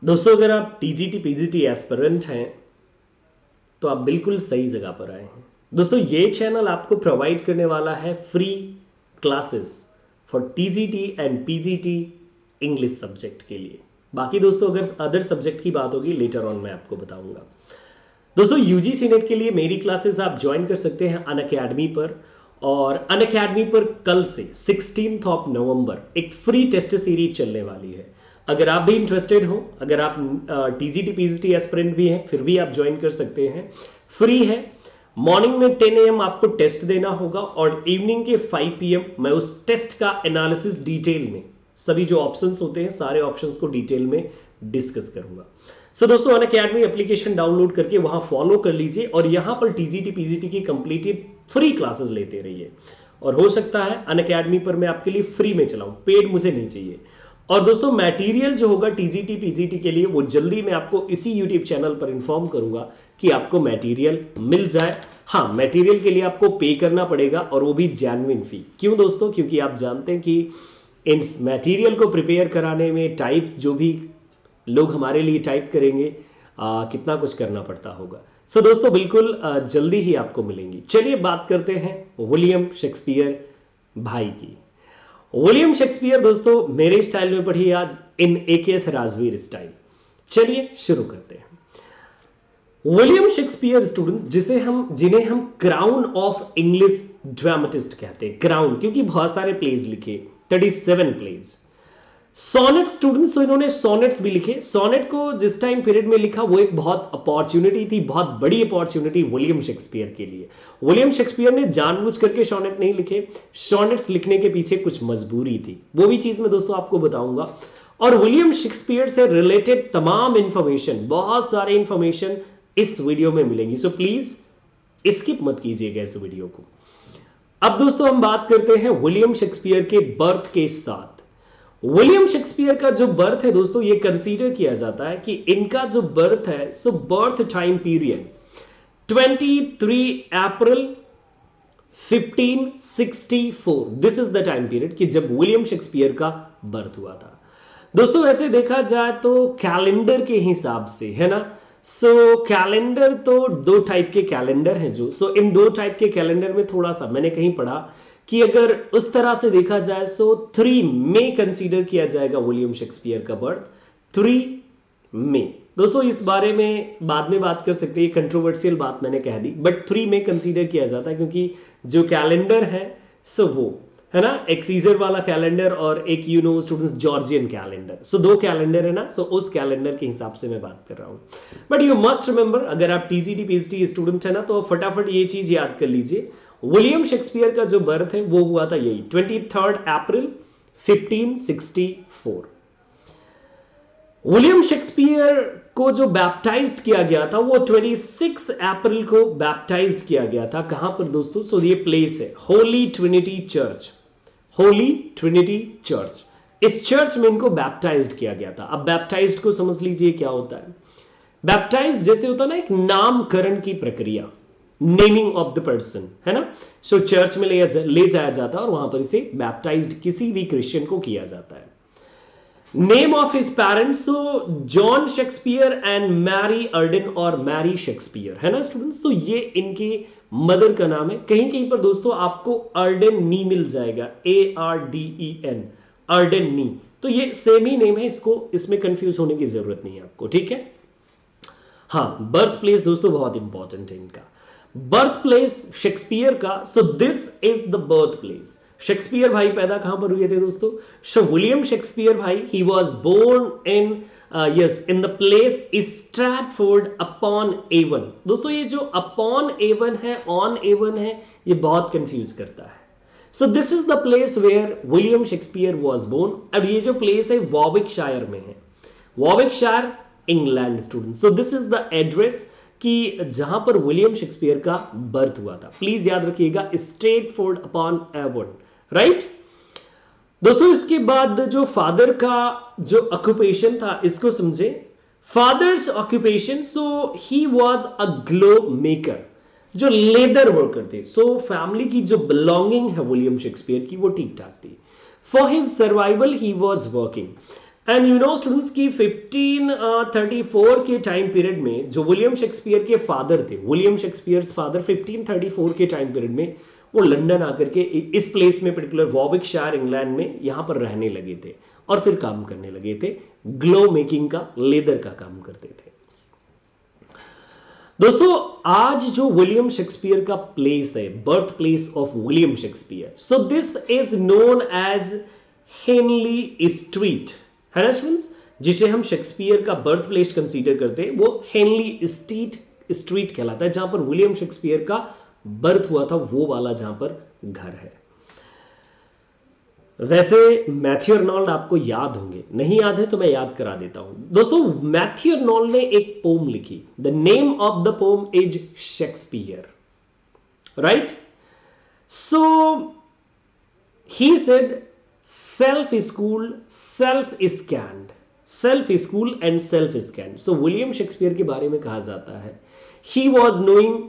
दोस्तों अगर आप टीजीटी पीजीटी एस्पिरेंट हैं तो आप बिल्कुल सही जगह पर आए हैं। दोस्तों ये चैनल आपको प्रोवाइड करने वाला है free classes for TGT and PGT English subject के लिए। बाकी दोस्तों अगर अदर सब्जेक्ट की बात होगी लेटर ऑन मैं आपको बताऊंगा। दोस्तों यूजीसी नेट के लिए मेरी क्लासेस आप ज्वाइन कर सकते हैं अनअकैडमी पर। और अनअकैडमी पर कल से 16 ऑफ नवंबर एक फ्री टेस्ट सीरीज चलने वाली है। अगर आप भी इंटरेस्टेड हो, अगर आप टीजीटी पीजीटी एस्पिरेंट भी हैं फिर भी आप ज्वाइन कर सकते हैं। फ्री है। मॉर्निंग में 10 AM आपको टेस्ट देना होगा और इवनिंग के 5 PM मैं उस टेस्ट का एनालिसिस डिटेल में, सभी जो ऑप्शंस होते हैं सारे ऑप्शंस को डिटेल में डिस्कस करूंगा। सो दोस्तों अनअकैडमी एप्लीकेशन डाउनलोड करके वहां फॉलो कर लीजिए और यहां पर टीजीटी पीजीटी की कंप्लीटेड फ्री क्लासेस लेते रहिए। और हो सकता है अनअकैडमी पर मैं आपके लिए फ्री में चलाऊं, पेड मुझे नहीं चाहिए। और दोस्तों मटेरियल जो होगा टीजीटी पीजीटी के लिए वो जल्दी मैं आपको इसी यूट्यूब चैनल पर इन्फॉर्म करूंगा कि आपको मटेरियल मिल जाए। हाँ, मटेरियल के लिए आपको पे करना पड़ेगा और वो भी जेन्युइन फी। क्यों दोस्तों? क्योंकि आप जानते हैं कि इन मटेरियल को प्रिपेयर कराने में टाइप जो भी लोग हमारे लिए टाइप करेंगे कितना कुछ करना पड़ता होगा। सो दोस्तों बिल्कुल जल्दी ही आपको मिलेंगी। चलिए बात करते हैं विलियम शेक्सपियर भाई की। विलियम शेक्सपियर दोस्तों मेरे स्टाइल में पढ़िए आज, इन AKS राजवीर स्टाइल। चलिए शुरू करते हैं। विलियम शेक्सपियर स्टूडेंट्स जिन्हें हम क्राउन ऑफ इंग्लिश ड्रामेटिस्ट कहते हैं। क्राउन क्योंकि बहुत सारे प्लेज लिखे, 37 प्लेज। सोनेट स्टूडेंट्स, तो इन्होंने सोनेट्स भी लिखे। सोनेट को जिस टाइम पीरियड में लिखा वो एक बहुत अपॉर्चुनिटी थी, बहुत बड़ी अपॉर्चुनिटी विलियम शेक्सपियर के लिए। विलियम शेक्सपियर ने जानबूझ करके सोनेट नहीं लिखे, सोनेट्स लिखने के पीछे कुछ मजबूरी थी, वो भी चीज मैं दोस्तों आपको बताऊंगा। और विलियम शेक्सपियर से रिलेटेड तमाम इंफॉर्मेशन, बहुत सारे इंफॉर्मेशन इस वीडियो में मिलेंगी। सो प्लीज स्किप मत कीजिएगा इस वीडियो को। अब दोस्तों हम बात करते हैं विलियम शेक्सपियर के बर्थ के साथ। विलियम शेक्सपियर का जो बर्थ है दोस्तों ये कंसीडर किया जाता है कि इनका जो बर्थ है, so birth time period 23 April 1564। This is the time period कि जब विलियम शेक्सपियर का बर्थ हुआ था। दोस्तों वैसे देखा जाए तो कैलेंडर के हिसाब से, है ना, सो कैलेंडर तो दो टाइप के कैलेंडर हैं जो इन दो टाइप के कैलेंडर में थोड़ा सा मैंने कहीं पढ़ा कि अगर उस तरह से देखा जाए सो 3 मई कंसीडर किया जाएगा विलियम शेक्सपियर का बर्थ, 3 मई। दोस्तों इस बारे में बाद में बात कर सकते हैं, कंट्रोवर्शियल बात मैंने कह दी, बट 3 मई कंसीडर किया जाता है क्योंकि जो कैलेंडर है सो वो है ना, एक सीजर वाला कैलेंडर और एक स्टूडेंट्स जॉर्जियन कैलेंडर। सो दो कैलेंडर है ना, सो उस कैलेंडर के हिसाब से मैं बात कर रहा हूं। बट यू मस्ट रिमेंबर, अगर आप टीजीटी पीएचडी स्टूडेंट है ना तो फटाफट ये चीज याद कर लीजिए, विलियम शेक्सपियर का जो बर्थ है वो हुआ था यही 23 अप्रैल 1564। विलियम शेक्सपियर को जो बैप्टाइज्ड किया गया था वो 26 अप्रैल को बैप्टाइज्ड किया गया था। कहां पर दोस्तों? सो ये प्लेस है Holi Trinity church, Holi Trinity church. इस चर्च में इनको बैप्टाइज्ड किया गया था। अब बैप्टाइज्ड को समझ लीजिए क्या होता है। बैप्टाइज्ड जैसे होता है ना एक नामकरण की प्रक्रिया, नेमिंग ऑफ द पर्सन, है ना। सो चर्च में ले जाया जाता है और वहां पर इसे बैप्टाइज्ड किसी भी क्रिश्चियन को किया जाता है। Name of his parents, so John Shakespeare and Mary Arden और मैरी शेक्सपियर, है ना स्टूडेंट्स। तो ये इनके मदर का नाम है। कहीं कहीं पर दोस्तों आपको अर्डन नी मिल जाएगा, ARDEN, अर्डन नी। तो ये सेम ही नेम है, इसमें कंफ्यूज होने की जरूरत नहीं है आपको, ठीक है। हाँ, बर्थ प्लेस दोस्तों बहुत इंपॉर्टेंट है इनका। बर्थ प्लेस शेक्सपियर का, सो this is the birth place. Shakespeare भाई पैदा कहां पर हुए थे दोस्तों? सो विलियम शेक्सपियर भाई he was born in in the place Stratford upon Avon. दोस्तों ये जो अपॉन एवन है, ऑन एवन है, ये बहुत कंफ्यूज करता है। So this is the place where William Shakespeare was born. अब ये जो प्लेस है वॉविकशायर में है, Warwickshire England student. So this is the address कि जहां पर विलियम शेक्सपियर का बर्थ हुआ था। प्लीज याद रखिएगा, स्ट्रेटफोर्ड अपॉन एवन, राइट। दोस्तों इसके बाद जो फादर का जो ऑक्यूपेशन था इसको समझे। Father's occupation, so he was a glove maker, जो लेदर वर्कर थे। सो फैमिली की जो बिलोंगिंग है विलियम शेक्सपियर की वो ठीक ठाक थी। For his survival he was working. And you know students की 1534 के टाइम पीरियड में जो विलियम शेक्सपियर के फादर थे, विलियम शेक्सपियर फादर 1534 के टाइम पीरियड में वो लंदन आकर के इस प्लेस में पर्टिकुलर वॉर्विकशायर इंग्लैंड में यहां पर रहने लगे थे और फिर काम करने लगे थे, ग्लो मेकिंग का, लेदर का काम करते थे। दोस्तों आज जो विलियम शेक्सपियर का प्लेस है, birth place of William Shakespeare, so this is known as Henley Street, है ना स्टूडेंट्स, जिसे हम शेक्सपियर का बर्थ प्लेस कंसीडर करते हैं, वो हेनली स्ट्रीट कहलाता है, जहां पर विलियम शेक्सपियर का बर्थ हुआ था, वो वाला जहां पर घर है। वैसे मैथ्यू अर्नोल्ड आपको याद होंगे, नहीं याद है तो मैं याद करा देता हूं। दोस्तों मैथ्यू अर्नोल्ड ने एक पोम लिखी, the name of the pome is Shakespeare, right. So he said self school, self scanned, self school and self scanned. So William Shakespeare के बारे में कहा जाता है he was knowing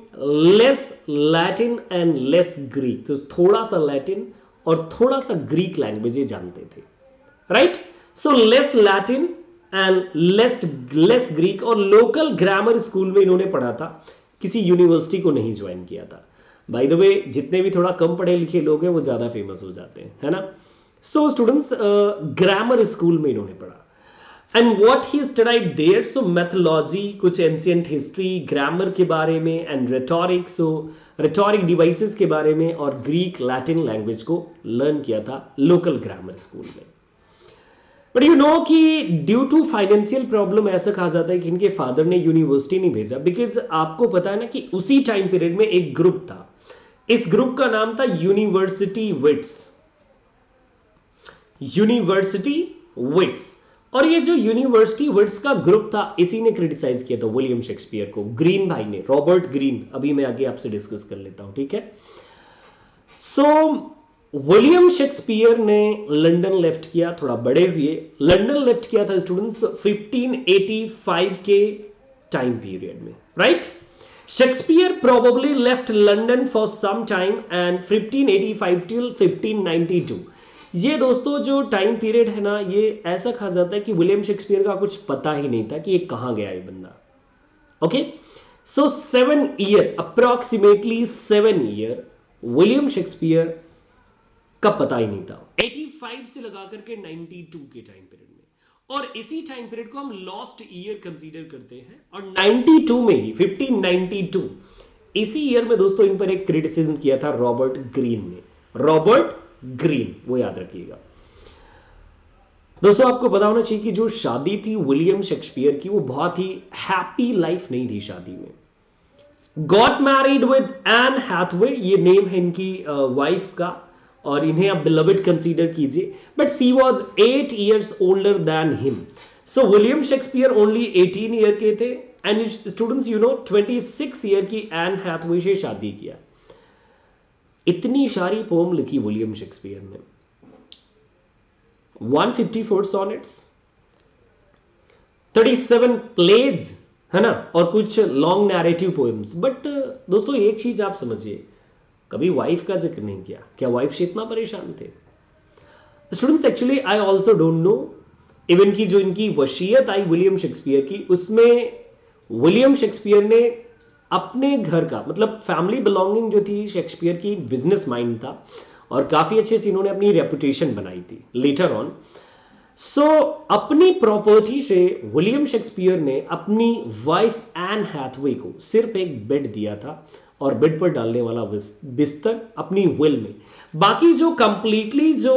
less Latin and less Greek, तो थोड़ा सा Latin और थोड़ा सा ग्रीक लैंग्वेज जानते थे, right. So less Latin and less Greek, और लोकल ग्रामर स्कूल में इन्होंने पढ़ा था, किसी यूनिवर्सिटी को नहीं ज्वाइन किया था। बाय द वे जितने भी थोड़ा कम पढ़े लिखे लोग हैं वो ज्यादा फेमस हो जाते हैं, है ना। सो स्टूडेंट्स ग्रामर स्कूल में इन्होंने पढ़ा and what he studied there, so mythology, कुछ एंशिएंट हिस्ट्री, ग्रामर के बारे में and rhetoric, so rhetoric devices के बारे में, और ग्रीक लैटिन लैंग्वेज को लर्न किया था लोकल ग्रामर स्कूल में। बट यू नो कि ड्यू टू फाइनेंशियल प्रॉब्लम ऐसा कहा जाता है कि इनके फादर ने यूनिवर्सिटी नहीं भेजा, बिकॉज आपको पता है ना कि उसी टाइम पीरियड में एक ग्रुप था, इस ग्रुप का नाम था यूनिवर्सिटी विट्स, यूनिवर्सिटी विट्स। और ये जो यूनिवर्सिटी विट्स का ग्रुप था, इसी ने क्रिटिसाइज किया था विलियम शेक्सपियर को, ग्रीन भाई ने, रॉबर्ट ग्रीन, अभी मैं आगे आपसे डिस्कस कर लेता हूं, ठीक है। सो विलियम शेक्सपियर ने लंदन लेफ्ट किया, थोड़ा बड़े हुए लंदन लेफ्ट किया था स्टूडेंट्स 1585 के टाइम पीरियड में, right. Shakespeare probably left London for some time and 1585 till 1592। ये दोस्तों जो टाइम पीरियड है ना, ये ऐसा कहा जाता है कि विलियम शेक्सपियर का कुछ पता ही नहीं था कि ये कहां गया ये बंदा, ओके। सो 7 year, approximately 7 year William Shakespeare का पता ही नहीं था, 85 से लगा करके 92 के टाइम पीरियड में, और इसी टाइम पीरियड को हम लॉस्ट ईयर कंसीडर करते हैं। और 92 में ही 1592 इसी ईयर में दोस्तों इन पर एक क्रिटिसिज्म किया था रॉबर्ट ग्रीन ने, रॉबर्ट ग्रीन, वो याद रखिएगा दोस्तों। आपको पता होना चाहिए कि जो शादी थी विलियम शेक्सपियर की, वो बहुत ही हैप्पी लाइफ नहीं थी शादी में। Got married with Anne Hathaway, ये नेम है इनकी वाइफ का, और इन्हें आप बिलवेड कंसीडर कीजिए, but she was 8 years older than him. So William Shakespeare only 18 year के थे and students you know 26 year की एन हैथवे से शादी किया। इतनी सारी पोम लिखी विलियम शेक्सपियर ने, 154 सॉनेट्स, 37 प्लेज, है ना, और कुछ लॉन्ग नैरेटिव पोएम्स। बट दोस्तों एक चीज आप समझिए, कभी वाइफ का जिक्र नहीं किया। क्या वाइफ से इतना परेशान थे students? Actually I also don't know. Even की जो इनकी वसीयत आई विलियम शेक्सपियर की, उसमें विलियम शेक्सपियर ने अपने घर का, मतलब फैमिली बिलोंगिंग जो थी शेक्सपियर की, बिजनेस माइंड था और काफी अच्छे से इन्होंने अपनी रेपुटेशन बनाई थी लेटर ऑन। सो अपनी प्रॉपर्टी से विलियम शेक्सपियर ने अपनी वाइफ एन हैथवे को सिर्फ एक बेड दिया था और बेड पर डालने वाला बिस्तर अपनी विल में। बाकी जो कंप्लीटली जो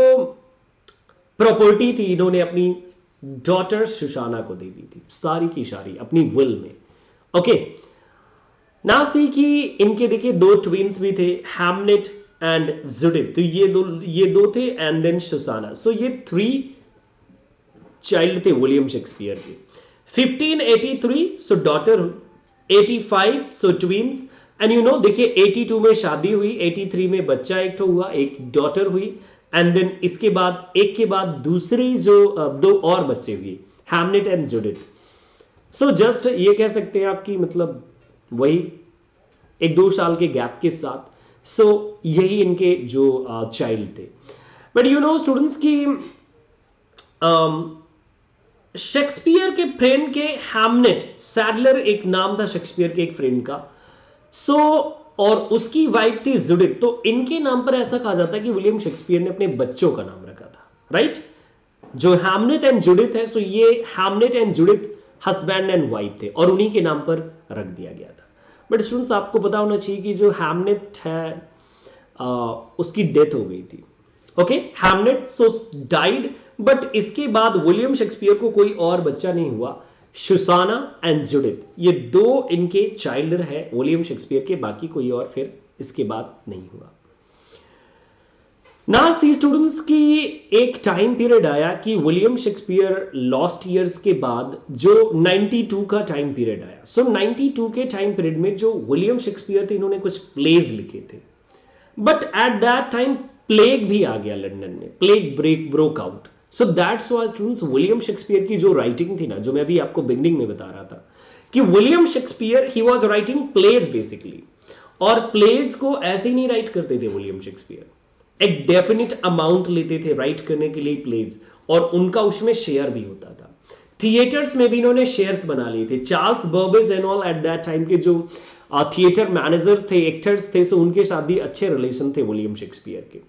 प्रॉपर्टी थी इन्होंने अपनी डॉटर सुशाना को दे दी थी, सारी की सारी अपनी विल में, ओके। ना सी कि इनके देखिए 2 ट्विंस भी थे, हैमलेट एंड जुडिथ, तो ये दो थे, एंड देन सुसाना। सो ये 3 चाइल्ड थे विलियम शेक्सपियर के। 1583 so daughter, 85 so twins, and you know देखिए 82 में शादी हुई, 83 में बच्चा एक तो हुआ, एक डॉटर हुई, एंड देन इसके बाद एक के बाद दूसरी जो 2 और बच्चे हुए, Hamlet and Judith. So just ये कह सकते हैं आपकी, मतलब वही 1-2 साल के गैप के साथ। सो यही इनके जो चाइल्ड थे। बट यू नो स्टूडेंट्स की शेक्सपियर के फ्रेंड के हैमनेट, सैडलर एक नाम था शेक्सपियर के एक फ्रेंड का। सो और उसकी वाइफ थी जुडिथ। तो इनके नाम पर ऐसा कहा जाता है कि विलियम शेक्सपियर ने अपने बच्चों का नाम रखा था, राइट। जो हैमनेट एंड जुडिथ है, सो ये Hamnet and Judith husband and wife थे और उन्हीं के नाम पर रख दिया गया था। बट स्टूडेंट्स आपको पता होना चाहिए कि जो हैमनेट है उसकी डेथ हो गई थी। Okay, Hamnet so died, but इसके बाद विलियम शेक्सपियर को कोई और बच्चा नहीं हुआ। सुसाना एंड जुडिथ, ये दो इनके चाइल्ड है विलियम शेक्सपियर के, बाकी कोई और फिर इसके बाद नहीं हुआ। ना सी स्टूडेंट्स की एक टाइम पीरियड आया कि विलियम शेक्सपियर लॉस्ट ईयर्स के बाद जो 92 का टाइम पीरियड आया। सो 92 के टाइम पीरियड में जो विलियम शेक्सपियर थे, इन्होंने कुछ प्लेज लिखे थे। But at that time plague भी आ गया लंदन में, plague broke out. So that's why students William Shakespeare की जो राइटिंग थी ना, जो मैं अभी आपको बिगनिंग में बता रहा था कि William Shakespeare he was writing plays basically. और प्लेज को ऐसे ही नहीं राइट करते थे विलियम शेक्सपियर, एक डेफिनेट अमाउंट लेते थे राइट करने के लिए प्लेज, और उनका उसमें शेयर भी होता था। थिएटर्स में भी इन्होंने शेयर्स बना लिए थे। Charles Burbage and all at that time के जो थिएटर मैनेजर थे, एक्टर्स थे, सो उनके साथ भी अच्छे रिलेशन थे विलियम शेक्सपियर के।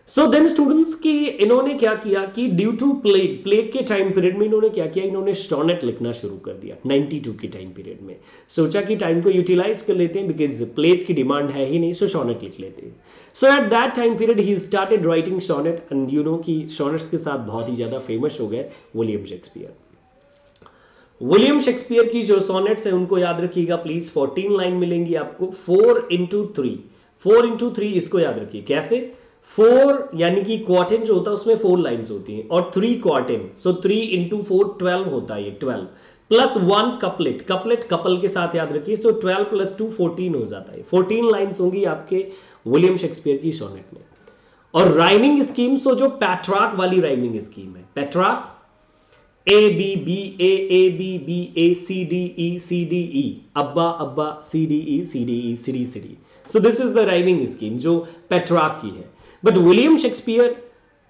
सो देन स्टूडेंट्स की इन्होंने क्या किया कि ड्यू टू प्लेग के टाइम पीरियड में इन्होंने क्या किया, इन्होंने सोनेट लिखना शुरू कर दिया 92 के टाइम पीरियड में। सोचा कि टाइम को यूटिलाइज कर लेते हैं, बिकॉज प्लेज की डिमांड है ही नहीं, सो सोनेट लिख लेते हैं। So at that time period he started writing sonnet, and you know कि सोनेट्स के साथ बहुत ही ज्यादा फेमस हो गए विलियम शेक्सपियर। विलियम शेक्सपियर की जो सोनेट्स हैं उनको याद रखिएगा प्लीज, 14 लाइन मिलेंगी आपको, 4x3, 4x3 इसको याद रखिए। कैसे? 4 यानी कि क्वार्टेन जो होता है उसमें 4 लाइंस होती हैं, और 3 क्वार्टेन, सो 3x4 12 होता है, ये 12 प्लस 1 कपलेट, कपलेट कपल के साथ याद रखिए, सो 12 + 2 14 हो जाता है। 14 लाइंस होंगी आपके विलियम शेक्सपियर की सोनेट में। और राइमिंग स्कीम, सो जो पैट्रार्क वाली राइमिंग स्कीम है, Petrarch A B B A B B A C D E, abba abba C D E सिरी सिरी। So this is the rhyming scheme जो पेट्रार्क की है। But William Shakespeare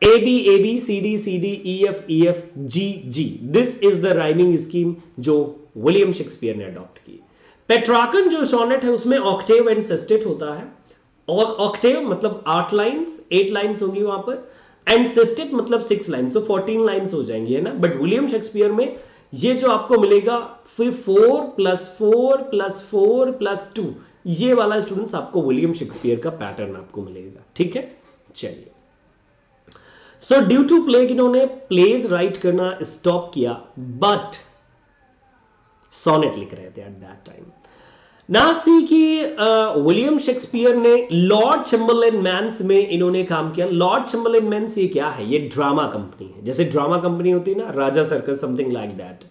A B C D E F G, this is the rhyming scheme जो William Shakespeare ने adopt की। Petrarchan जो sonnet है उसमें ऑक्टेव एंड सेस्टेट होता है, और ऑक्टेव मतलब 8 लाइंस, 8 लाइंस होंगी वहां पर, एंड सिस्टेट मतलब 6 लाइंस, सो 14 लाइंस हो जाएंगी, है ना। बट विलियम शेक्सपियर में ये जो आपको मिलेगा फिर 4 + 4 + 4 + 2, ये वाला स्टूडेंट्स आपको विलियम शेक्सपियर का पैटर्न आपको मिलेगा, ठीक है। चलिए, सो ड्यू टू प्लेग इन्होंने प्लेज राइट करना स्टॉप किया, बट सोनेट लिख रहे थे एट दैट टाइम। ना सी कि विलियम शेक्सपियर ने लॉर्ड चैम्बरलेन मैन्स में इन्होंने काम किया। लॉर्ड चैम्बरलेन मैन्स ये क्या है? ये ड्रामा कंपनी है, जैसे ड्रामा कंपनी होती है ना, Raja circus, something like that,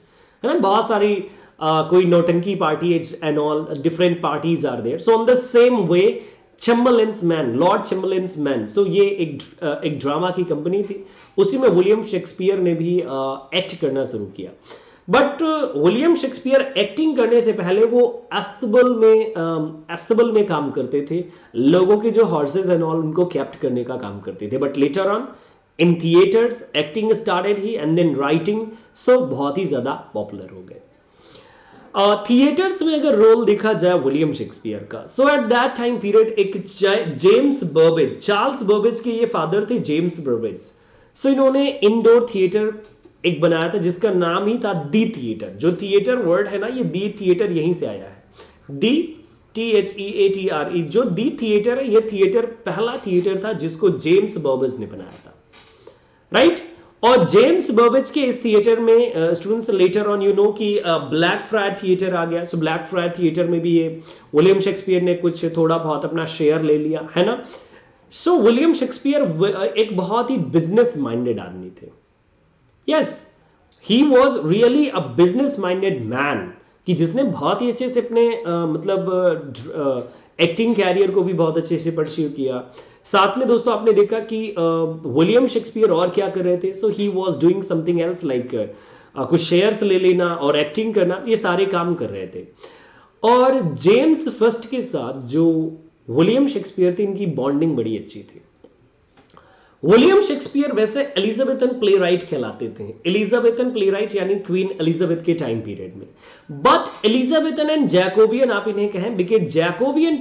है ना। बहुत सारी कोई नौटंकी party and all different parties are there, so on the same way Chamberlain's man, lord Chamberlain's man, so ये एक ड्रामा की कंपनी थी, उसी में विलियम शेक्सपियर ने भी एक्ट करना शुरू किया। बट विलियम शेक्सपियर एक्टिंग करने से पहले वो अस्तबल में काम करते थे, लोगों के जो हॉर्सेस एंड ऑल उनको कैप्ट करने का काम करते थे। But later on in theatres acting started ही, एंड देन राइटिंग, सो बहुत ही ज्यादा पॉपुलर हो गए। थिएटर्स में अगर रोल देखा जाए विलियम शेक्सपियर का, सो एट दैट टाइम पीरियड एक जेम्स बर्बेज, चार्ल्स बर्बेज के ये फादर थे जेम्स बर्बेज, सो इन्होंने इंडोर थिएटर एक बनाया था जिसका नाम ही था दी थिएटर। जो थिएटर वर्ड है ना, ये दी थिएटर यहीं से आया है, दी THEATRE, जो दी थिएटर है, ये थिएटर पहला थिएटर था जिसको जेम्स बर्बेज ने बनाया था, राइट। और जेम्स बर्बेज के इस थिएटर में students later on you know कि ब्लैक फ्रायर थिएटर आ गया। सो ब्लैक फ्रायर थिएटर में भी ये विलियम शेक्सपियर ने कुछ थोड़ा बहुत अपना शेयर ले लिया, है ना। सो विलियम शेक्सपियर एक बहुत ही बिजनेस माइंडेड आदमी थे। Yes, he was really a business minded man, कि जिसने बहुत ही अच्छे से अपने मतलब एक्टिंग कैरियर को भी बहुत अच्छे से परस्यू किया। साथ में दोस्तों आपने देखा कि विलियम शेक्सपियर और क्या कर रहे थे, so he was doing something else like कुछ शेयर्स ले लेना और एक्टिंग करना, ये सारे काम कर रहे थे। और जेम्स फर्स्ट के साथ जो विलियम शेक्सपियर थे, इनकी बॉन्डिंग बड़ी अच्छी थी। विलियम शेक्सपियर वैसे एलिजाबेथन प्ले राइट कहलाते थे, एलिजाबेथन प्ले राइट यानी क्वीन एलिजाबेथ के टाइम पीरियड में। बट एलिजाबेथन एंड जैकोबियन आप इन्हें कहें, बिकॉज जैकोबियन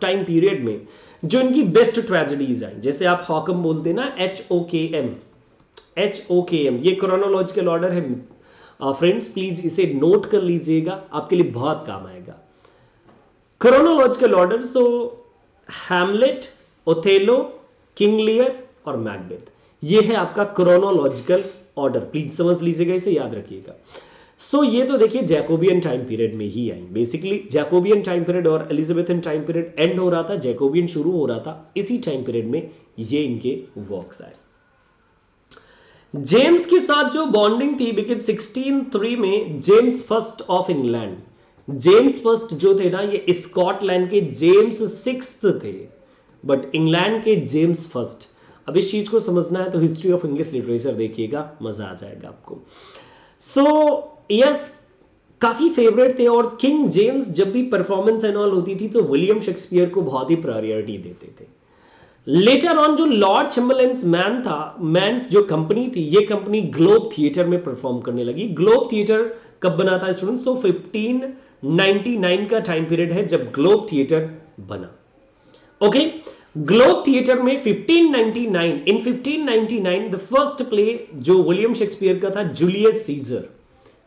टाइम पीरियड में जो इनकी बेस्ट ट्रेजेडीज आई, जैसे आप हॉकम बोलते ना, HOKM, ये क्रोनोलॉजिकल ऑर्डर है फ्रेंड्स, प्लीज इसे नोट कर लीजिएगा, आपके लिए बहुत काम आएगा। क्रोनोलॉजिकल ऑर्डर, सो हैमलेट, ओथेलो, किंग लियर और मैकबेथ, ये है आपका क्रोनोलॉजिकल ऑर्डर, प्लीज समझ लीजिएगा, इसे याद रखिएगा। सो ये तो देखिए जैकोबियन टाइम पीरियड में ही आई, बेसिकली जैकोबियन टाइम पीरियड और एलिजाबेथन टाइम पीरियड एंड हो रहा था, जैकोबियन शुरू हो रहा था, इसी टाइम पीरियड में ये इनके वर्क्स आए। जेम्स के साथ जो बॉन्डिंग थी, बिकॉज 1603 में James first of England, James first जो थे ना, ये स्कॉटलैंड के जेम्स सिक्स्थ थे, बट इंग्लैंड के जेम्स फर्स्ट। अब इस चीज को समझना है तो हिस्ट्री ऑफ इंग्लिश लिटरेचर देखिएगा, मजा आ जाएगा आपको। सो यस, काफी फेवरेट थे, और किंग जेम्स जब भी परफॉर्मेंस एंड ऑल होती थी तो विलियम शेक्सपियर को बहुत ही प्रायोरिटी देते थे। लेटर ऑन जो लॉर्ड चैम्बरलेन्स मैन था, मैन्स जो कंपनी थी, ये कंपनी ग्लोब थिएटर में परफॉर्म करने लगी। ग्लोब थिएटर कब बना था स्टूडेंट्स? सो 1599 का टाइम पीरियड है जब ग्लोब थिएटर बना। ओके, ग्लोब थिएटर में 1599 द फर्स्ट प्ले जो विलियम शेक्सपियर का था, जूलियस सीजर,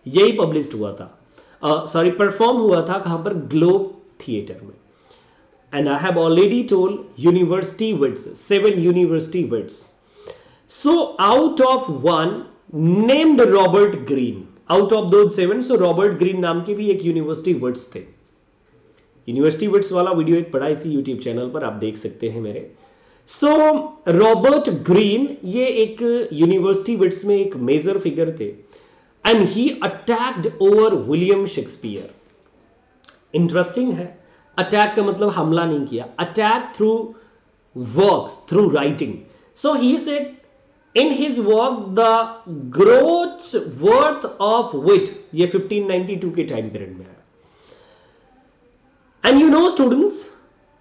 यही पब्लिश हुआ था, परफॉर्म हुआ था कहां पर? ग्लोब थिएटर में। And I have already told university wits, 7 university wits. So out of one named Robert Greene, out of those 7, so Robert Greene नाम के भी एक यूनिवर्सिटी विट्स थे। यूनिवर्सिटी विट्स वाला वीडियो एक पड़ा इसी यूट्यूब चैनल पर, आप देख सकते हैं मेरे। सो रॉबर्ट ग्रीन ये एक यूनिवर्सिटी विट्स में एक मेजर फिगर थे, and he attacked over William Shakespeare. Interesting है, अटैक का मतलब हमला नहीं किया, attack through works, through writing. So he said in his work the growth worth of wit, ये 1592 के टाइम पीरियड में है। And you know students,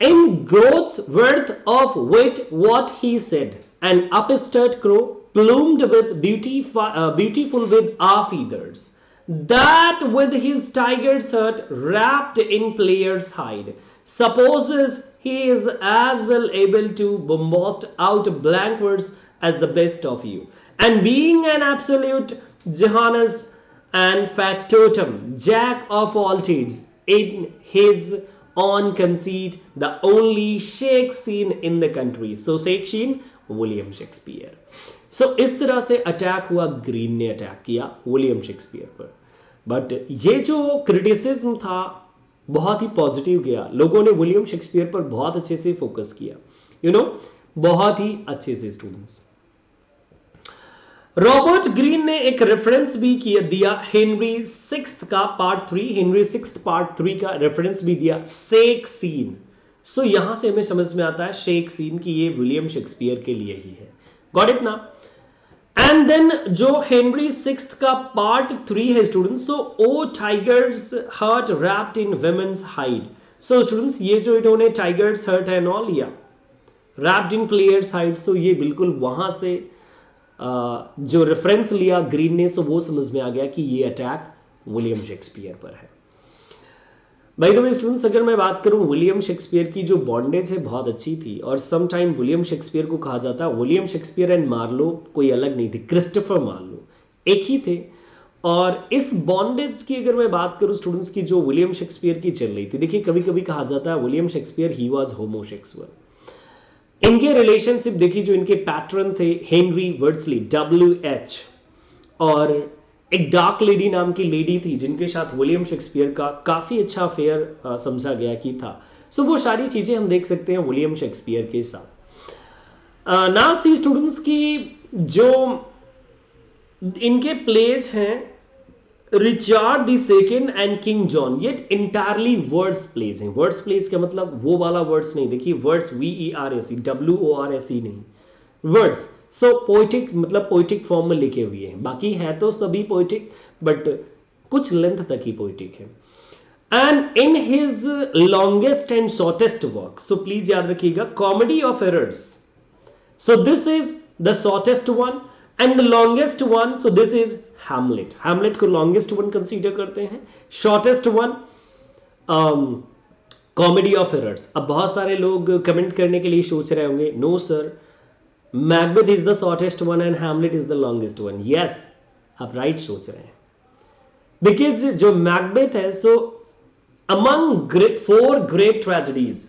in growths worth of wit what he said, an upstart crow plumed with beautiful with our feathers, that with his tiger's heart wrapped in player's hide, supposes he is as well able to bombast out blank words as the best of you, and being an absolute Johannes and factotum, jack of all trades, in his own conceit, the only Shakespeare in the country. So Shakespeare, William Shakespeare. So इस तरह से attack हुआ, green ने attack किया William Shakespeare पर। But ये जो criticism था बहुत ही पॉजिटिव गया, लोगों ने विलियम शेक्सपियर पर बहुत अच्छे से फोकस किया, यू नो, बहुत ही अच्छे से स्टूडेंट्स। रॉबर्ट ग्रीन ने एक रेफरेंस भी दिया हेनरी सिक्स्थ का पार्ट 3, हेनरी सिक्स्थ पार्ट 3 का रेफरेंस भी दिया, शेक सीन। सो यहां से हमें समझ में आता है शेक सीन की ये विलियम शेक्सपियर के लिए ही है। गॉट इट ना? एंड देन जो हेनरी सिक्स्थ का पार्ट 3 है students, so O tiger's heart wrapped in women's hide. So students ये जो इन्होंने टाइगर्स हर्ट है नॉल लिया, wrapped in players hide, so ये बिल्कुल वहां से जो रेफरेंस लिया ग्रीन ने, सो वो समझ में आ गया कि ये अटैक विलियम शेक्सपियर पर है। बाय द वे स्टूडेंट्स, अगर मैं बात करूं विलियम शेक्सपियर की जो बॉन्डेज है बहुत अच्छी थी, और सम टाइम विलियम शेक्सपियर को कहा जाता है विलियम शेक्सपियर एंड मार्लो कोई अलग नहीं थे, क्रिस्टोफर मार्लो एक ही थे। और इस बॉन्डेज की अगर मैं बात करूं स्टूडेंट्स की जो विलियम शेक्सपियर की चल रही थी, देखिए कभी कभी कहा जाता है William Shakespeare he was homosexual. इनके रिलेशनशिप देखिए, जो इनके पैटर्न थे हेनरी वर्ड्सली WH, और एक डार्क लेडी नाम की लेडी थी जिनके साथ विलियम शेक्सपियर का काफी अच्छा अफेयर समझा गया कि था। सो वो सारी चीजें हम देख सकते हैं विलियम शेक्सपियर के साथ। नाउ सी स्टूडेंट्स की जो इनके प्लेस हैं Richard the second and king John, ये इंटायरली वर्ड्स प्लेस हैं। वर्ड्स प्लेस का मतलब वो वाला वर्ड्स नहीं, देखिए वर्ड्स VERS, WORSE नहीं, वर्ड्स। सो पोइटिक मतलब पोइटिक फॉर्म में लिखे हुए हैं, बाकी है तो सभी पोइटिक, बट कुछ लेंथ तक ही पोइटिक है। And in his longest and shortest work, so please याद रखिएगा, comedy of errors, So this is the shortest one and the longest one. So this is Hamlet. Hamlet को longest one consider करते हैं. Shortest one comedy of errors. अब बहुत सारे लोग comment करने के लिए सोच रहे होंगे, no sir, Macbeth is the shortest one and Hamlet is the longest one. Yes, आप राइट सोच रहे हैं. बिकॉज जो मैकबेथ है, so among 4 great tragedies,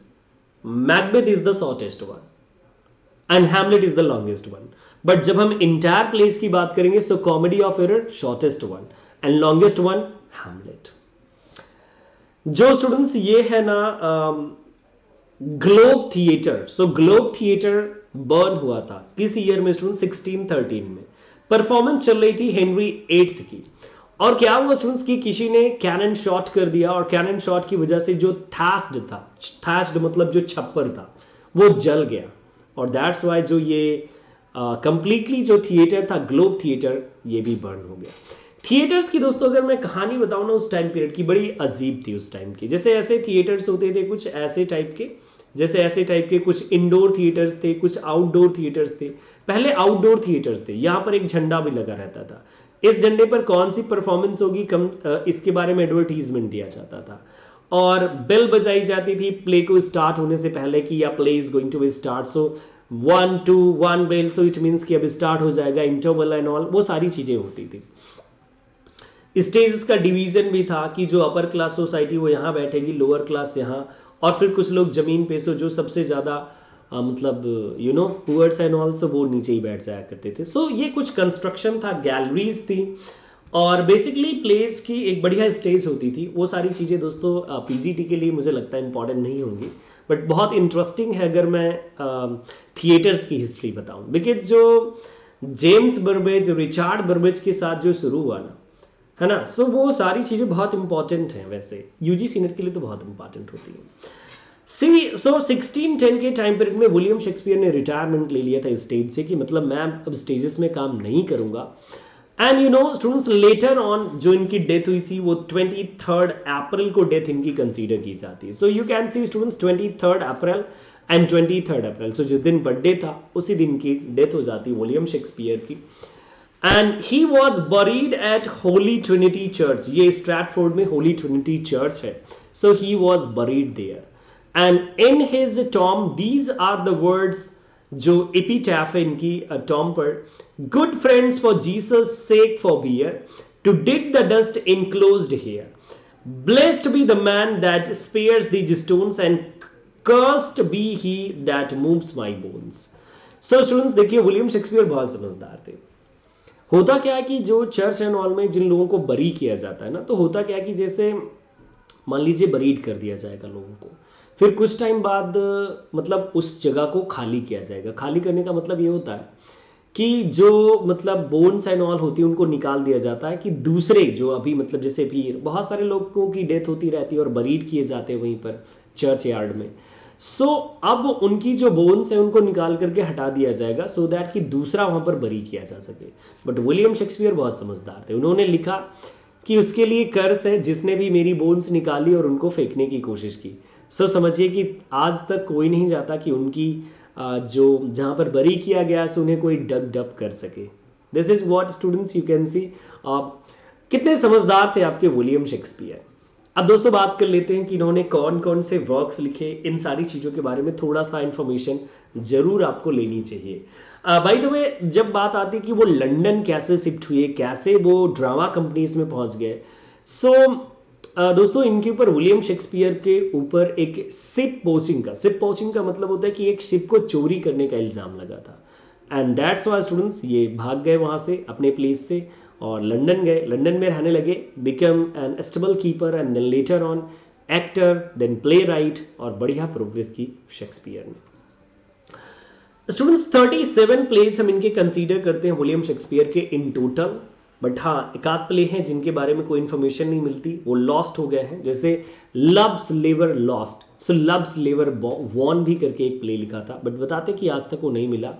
Macbeth is the shortest one and Hamlet is the longest one. But जब हम entire plays की बात करेंगे, so comedy of error shortest one and longest one Hamlet. जो स्टूडेंट्स ये है ना globe theatre, so globe theatre burn हुआ था किस ईयर में स्टूडेंट्स? 1613 में. परफॉर्मेंस चल रही थी हेनरी 8 की. और क्या हुआ स्टूडेंट्स की किसी ने कैनन शॉट कर दिया और कैनन शॉट की वजह से जो थैश्ड था, थैश्ड मतलब जो छप्पर था, वो जल गया. और दैट्स वाई जो ये कंप्लीटली जो थिएटर था ग्लोब थिएटर, ये भी बर्न हो गया. थिएटर्स की दोस्तों अगर मैं कहानी बताऊं ना उस टाइम पीरियड की, बड़ी अजीब थी उस टाइम की. जैसे ऐसे थिएटर्स होते थे कुछ ऐसे टाइप के, जैसे ऐसे टाइप के कुछ इंडोर थिएटर्स थे, कुछ आउटडोर थिएटर्स थे. पहले आउटडोर थिएटर्स थे, यहां पर एक झंडा भी लगा रहता था. इस झंडे पर कौन सी परफॉर्मेंस होगी इसके बारे में एडवर्टीजमेंट दिया जाता था. और बेल बजाई जाती थी प्ले को स्टार्ट होने से पहले कि या play is going to be start. So 1 2 1 bell, so it means कि अब स्टार्ट हो जाएगा, इंटरवल एंड ऑल, वो सारी चीजें होती थी. स्टेजेस का डिवीजन भी था कि जो अपर क्लास सोसाइटी वो यहाँ बैठेगी, लोअर क्लास यहाँ, और फिर कुछ लोग जमीन पे, सो जो सबसे ज़्यादा मतलब you know poors and all, so वो नीचे ही बैठ जाया करते थे. सो ये कुछ कंस्ट्रक्शन था, गैलरीज थी, और बेसिकली प्लेस की एक बढ़िया स्टेज होती थी. वो सारी चीज़ें दोस्तों पीजीटी के लिए मुझे लगता है इंपॉर्टेंट नहीं होंगी, बट बहुत इंटरेस्टिंग है अगर मैं थिएटर्स की हिस्ट्री बताऊँ. बिकॉज जो जेम्स बर्बेज, रिचार्ड बर्बेज के साथ जो शुरू हुआ ना, है ना, सो वो सारी चीज़ें बहुत इंपॉर्टेंट हैं. वैसे यूजीसी नेट के लिए तो बहुत इंपॉर्टेंट होती है. सो 1610 के टाइम पीरियड में विलियम शेक्सपियर ने रिटायरमेंट ले लिया था स्टेज से कि मतलब मैं अब स्टेजेस में काम नहीं करूंगा. And you know students, later on जो इनकी डेथ हुई थी वो 23 अप्रैल को डेथ इनकी कंसीडर की जाती है. So you can see students 23 April and 23 अप्रैल, सो जिस दिन बर्थडे था उसी दिन की डेथ हो जाती है विलियम शेक्सपियर की. And he was buried at Holy Trinity church. ये स्ट्रैटफोर्ड में होली ट्रिनिटी चर्च है. So he was buried there. And in his tomb these are the words, जो एपिटैफ है इनकी टॉम पर, good friends for Jesus sake forbear to dig the dust enclosed here, blessed be the man that spares these stones and cursed be he that moves my bones. So students देखिए, William Shakespeare बहुत समझदार थे. होता क्या है कि जो church and all में जिन लोगों को बरी किया जाता है ना, तो होता क्या है कि जैसे मान लीजिए बरीड कर दिया जाएगा लोगों को, फिर कुछ टाइम बाद मतलब उस जगह को खाली किया जाएगा. खाली करने का मतलब ये होता है कि जो मतलब बोन्स एंड ऑल होती है उनको निकाल दिया जाता है कि दूसरे जो अभी मतलब जैसे भी बहुत सारे लोगों की डेथ होती रहती है और बरीड किए जाते हैं वहीं पर चर्च यार्ड में. सो अब उनकी जो बोन्स है उनको निकाल करके हटा दिया जाएगा सो दैट कि दूसरा वहां पर बरी किया जा सके. बट विलियम शेक्सपियर बहुत समझदार थे. उन्होंने लिखा कि उसके लिए कर्स है जिसने भी मेरी बोन्स निकाली और उनको फेंकने की कोशिश की. सो समझिए कि आज तक कोई नहीं चाहता कि उनकी जो जहां पर बरी किया गया सो उन्हें कोई डग डब कर सके. This is what students you can see कितने समझदार थे आपके विलियम शेक्सपियर. अब दोस्तों बात कर लेते हैं कि इन्होंने कौन कौन से वर्क्स लिखे. इन सारी चीज़ों के बारे में थोड़ा सा इंफॉर्मेशन जरूर आपको लेनी चाहिए. भाई तो मैं जब बात आती है कि वो लंदन कैसे शिफ्ट हुए, कैसे वो ड्रामा कंपनीज में पहुंच गए, सो दोस्तों इनके ऊपर विलियम शेक्सपियर के ऊपर एक शिप पोचिंग का मतलब होता है कि एक शिप को चोरी करने का इल्ज़ाम लगा था. एंड दैट्स वाई स्टूडेंट्स ये भाग गए वहाँ से अपने प्लेस से और लंदन गए. लंदन में रहने लगे, become an stable keeper and then later on actor, then playwright, और बढ़िया प्रोग्रेस की शेक्सपियर ने. स्टूडेंट्स 37 प्लेज हम इनके कंसीडर करते हैं विलियम शेक्सपियर के इन टोटल. बट हाँ, एक आध प्ले हैं जिनके बारे में कोई इन्फॉर्मेशन नहीं मिलती, वो लॉस्ट हो गए हैं. जैसे लव्स लेवर लॉस्ट, सो लव्स लेवर वॉन भी करके एक प्ले लिखा था, बट बताते कि आज तक वो नहीं मिला.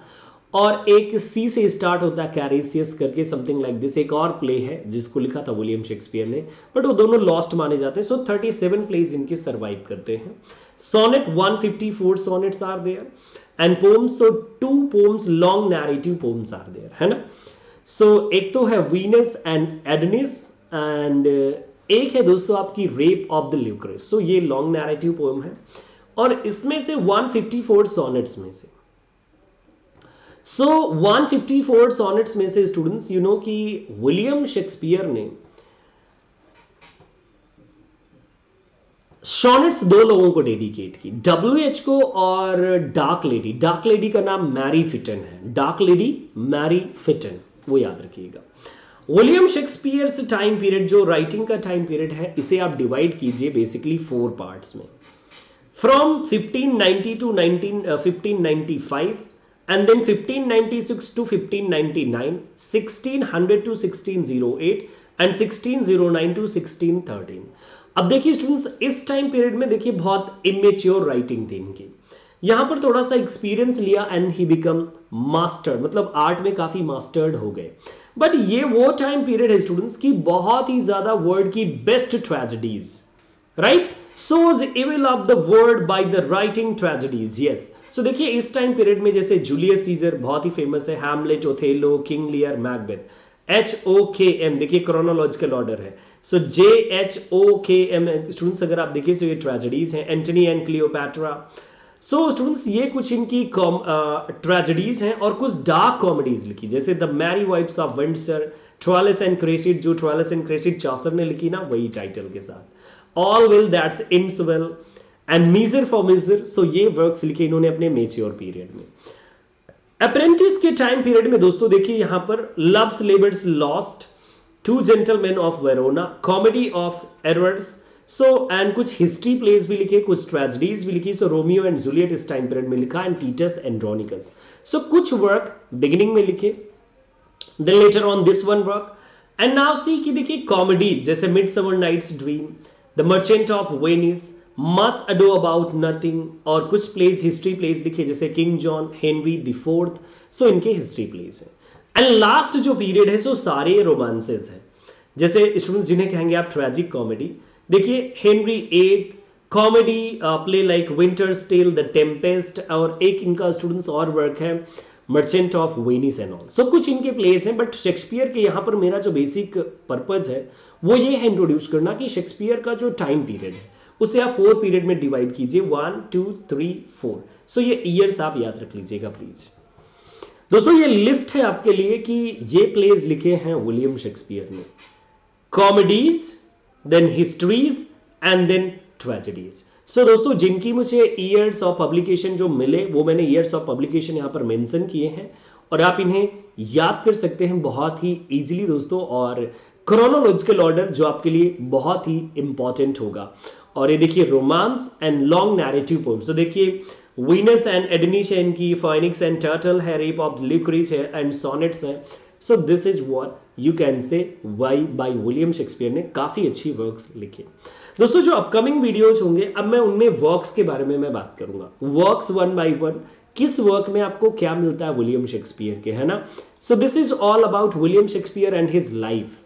और एक सी से स्टार्ट होता है, कैरेसियस करके समथिंग लाइक दिस, एक और प्ले है जिसको लिखा था विलियम शेक्सपियर ने, बट वो दोनों लॉस्ट माने जाते हैं. सो 37 प्लेज इनके सर्वाइव करते हैं. Sonnet 154 sonnets are there. And poems, so 2 poems, long narrative poems are there, है ना. सो एक तो है वीनस एंड एडनिस, एंड एक है दोस्तों आपकी रेप ऑफ द ल्यूक्रेस. सो ये लॉन्ग नैरेटिव पोएम है, और इसमें से 154 सॉनेट्स में से, 154 सॉनेट्स में से स्टूडेंट्स यू नो कि विलियम शेक्सपियर ने सॉनेट्स 2 लोगों को डेडिकेट की, WH को और डार्क लेडी. डार्क लेडी का नाम मैरी फिटन है, डार्क लेडी मैरी फिटन, वो याद रखिएगा. विलियम शेक्सपियर्स टाइम पीरियड, जो राइटिंग का टाइम पीरियड है, इसे आप डिवाइड कीजिए बेसिकली 4 पार्ट्स में. From 1590 to 1595, and then 1596 to 1599, 1600 to 1608, and 1609 to 1613. अब देखिए स्टूडेंट्स, इस टाइम पीरियड में देखिए बहुत इमेच्योर राइटिंग थी इनकी. यहां पर थोड़ा सा एक्सपीरियंस लिया एंड ही बिकम मास्टर्ड, मतलब आर्ट में काफी मास्टर्ड हो गए. बट ये वो टाइम पीरियड है स्टूडेंट्स की बहुत ही ज्यादा वर्ल्ड की best tragedies, right, shows evil of the world by the writing tragedies. Yes, so देखिए इस टाइम पीरियड में जैसे जूलियस सीजर बहुत ही फेमस है, Hamlet, Othello, King Lear, Macbeth. HOKM देखिए क्रोनोलॉजिकल ऑर्डर है, सो JHOKM स्टूडेंट्स अगर आप देखिए, सो ये ट्रेजेडीज हैं. Antony and Cleopatra. So students ये कुछ इनकी ट्रेजेडीज हैं, और कुछ डार्क कॉमेडीज लिखी, जैसे the Merry Wives of Windsor, Troilus and Cressida, जो ट्रायल्स एंड क्रेसिड चॉसर ने लिखी ना, वही टाइटल के साथ. All well that's ends well, and measure for measure. So ये वर्क्स लिखे इन्होंने अपने मेच्योर पीरियड में. अप्रेंटिस के टाइम पीरियड में दोस्तों देखिए यहां पर love's labour's lost, 2 gentleman of Verona, comedy of errors. So and कुछ हिस्ट्री प्लेस भी लिखे, कुछ ट्रेजेडीज भी लिखी. सो रोमियो एंड जूलियट इस टाइम पीरियड में लिखा, एंड टीटस एंड्रोनिकस. सो कुछ वर्क बिगिनिंग में लिखे, then later on this one work. And now see कि देखिए कॉमेडी जैसे Midsummer Night's Dream, the Merchant of Venice, much ado about nothing, और कुछ प्लेज हिस्ट्री प्लेज लिखे जैसे King John, Henry the Fourth. So इनके हिस्ट्री प्लेज है. And last जो पीरियड है सो सारे रोमांसेस हैं, जैसे स्टूडेंट्स जिन्हें कहेंगे आप ट्रेजिक कॉमेडी. देखिए Henry Eight, comedy play like Winter's Tale, the Tempest, और एक इनका स्टूडेंट्स और वर्क है Merchant of Venice and all. So कुछ इनके प्लेस हैं, बट शेक्सपियर के यहाँ पर मेरा जो बेसिक पर्पज है वो ये है इंट्रोड्यूस करना कि शेक्सपियर का जो टाइम पीरियड है उसे आप 4 पीरियड में डिवाइड कीजिए, 1 2 3 4. सो ये ईयर्स आप याद रख लीजिएगा प्लीज. दोस्तों ये लिस्ट है आपके लिए कि ये प्लेज लिखे हैं विलियम शेक्सपियर ने, comedies, then histories, and then tragedies. So दोस्तों जिनकी मुझे ईयर्स ऑफ पब्लिकेशन जो मिले वो मैंने ईयर्स ऑफ पब्लिकेशन यहां पर मेंशन किए हैं, और आप इन्हें याद कर सकते हैं बहुत ही इजीली दोस्तों, और क्रोनोलॉजिकल ऑर्डर जो आपके लिए बहुत ही इंपॉर्टेंट होगा. और ये देखिए romance and long narrative poems. तो देखिए वीनस एंड एडनिश है इनकी, फाइनिक्स एंड टर्टल है, रेप ऑफ ल्यूक्रेस है, एंड सॉनेट्स है. So this is what you can say why by William Shakespeare ने काफी अच्छी वर्क्स लिखे. दोस्तों जो अपकमिंग वीडियोज होंगे अब मैं उनमें वर्क्स के बारे में मैं बात करूंगा, वर्क्स 1 by 1, किस वर्क में आपको क्या मिलता है विलियम शेक्सपियर के, है ना. So this is all about William Shakespeare and his life.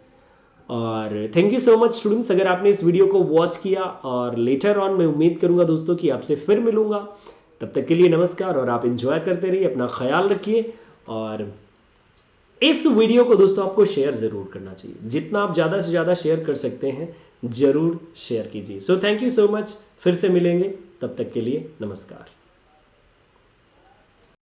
और thank you so much students अगर आपने इस वीडियो को वॉच किया, और लेटर ऑन मैं उम्मीद करूंगा दोस्तों कि आपसे फिर मिलूंगा. तब तक के लिए नमस्कार, और आप एंजॉय करते रहिए, अपना ख्याल रखिए, और इस वीडियो को दोस्तों आपको शेयर जरूर करना चाहिए, जितना आप ज्यादा से ज्यादा शेयर कर सकते हैं जरूर शेयर कीजिए. So thank you so much, फिर से मिलेंगे, तब तक के लिए नमस्कार.